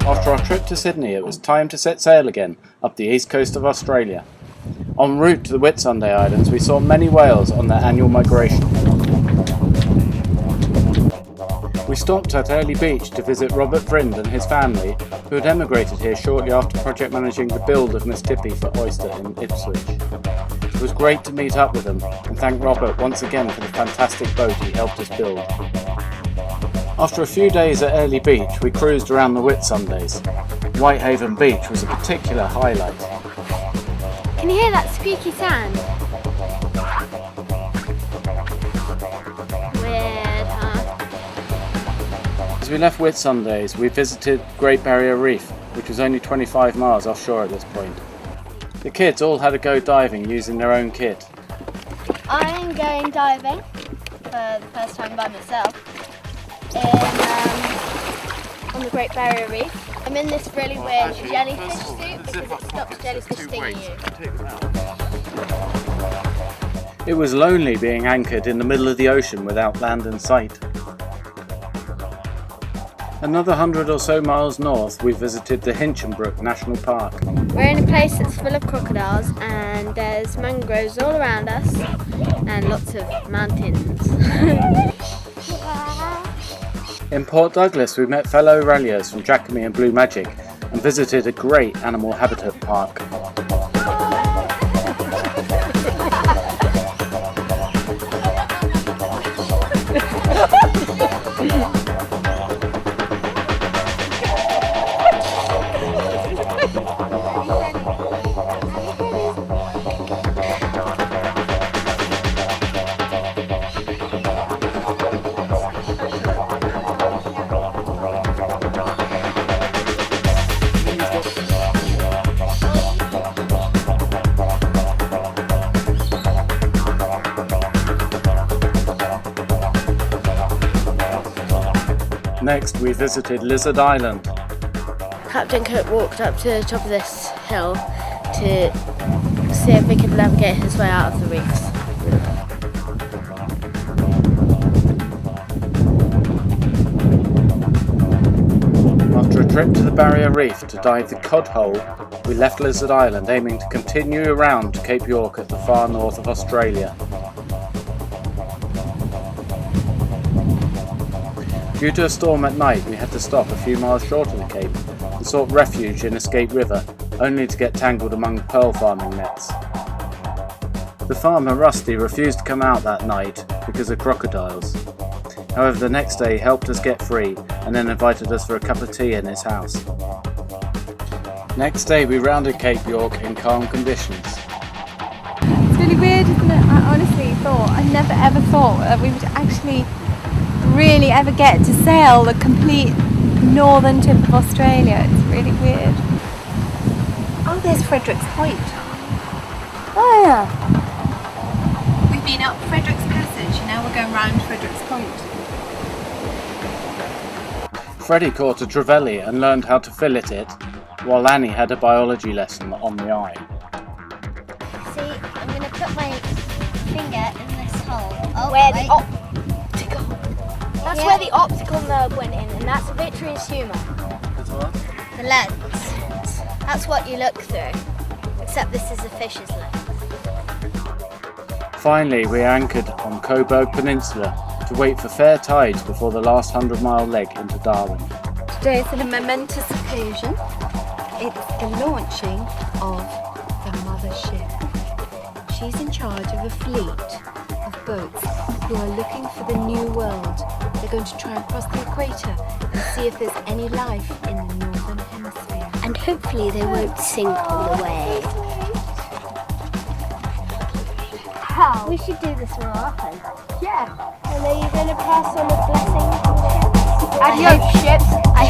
After our trip to Sydney, it was time to set sail again up the east coast of Australia. En route to the Whitsunday Islands, we saw many whales on their annual migration. We stopped at Early Beach to visit Robert Vrind and his family, who had emigrated here shortly after project managing the build of Miss Tippy for Oyster in Ipswich. It was great to meet up with them and thank Robert once again for the fantastic boat he helped us build. After a few days at Early Beach, we cruised around the Whitsundays. Whitehaven Beach was a particular highlight. Can you hear that squeaky sound? Weird, huh? As we left Whitsundays, we visited Great Barrier Reef, which was only 25 miles offshore at this point. The kids all had a go diving using their own kit. I'm going diving for the first time by myself on the Great Barrier Reef. I'm in this really weird jellyfish suit because it stops jellyfish stinging you. It was lonely being anchored in the middle of the ocean without land in sight. Another 100 or so miles north, we visited the Hinchinbrook National Park. We're in a place that's full of crocodiles and there's mangroves all around us and lots of mountains. In Port Douglas, we met fellow ralliers from Jackamie and Blue Magic and visited a great animal habitat park. Next, we visited Lizard Island. Captain Cook walked up to the top of this hill to see if we could navigate his way out of the reefs. After a trip to the Barrier Reef to dive the Cod Hole, we left Lizard Island aiming to continue around to Cape York at the far north of Australia. Due to a storm at night, we had to stop a few miles short of the Cape and sought refuge in Escape River, only to get tangled among pearl farming nets. The farmer Rusty refused to come out that night because of crocodiles. However, the next day he helped us get free and then invited us for a cup of tea in his house. Next day we rounded Cape York in calm conditions. It's really weird, isn't it? I never ever thought that we would actually really ever get to sail the complete northern tip of Australia. It's really weird. Oh, there's Frederick's Point. Oh yeah. We've been up Frederick's Passage and now we're going round Frederick's Point. Freddie caught a trevally and learned how to fillet it, while Annie had a biology lesson on the eye. See, I'm going to put my finger in this hole. Oh, The optical. That's Yeah. where the optical nerve went in, and that's a vitreous humour. the lens. That's what you look through. Except this is a fish's lens. Finally, we anchored on Coburg Peninsula to wait for fair tides before the last 100-mile leg into Darwin. Today is a momentous occasion. It's the launching of the mothership. She's in charge of a fleet of boats who are looking for the new world. They're going to try and cross the equator and see if there's any life in the northern hemisphere. And hopefully they won't sink on the way. How? We should do this more often. Yeah. And are you going to pass on a blessing? Adios, ships. I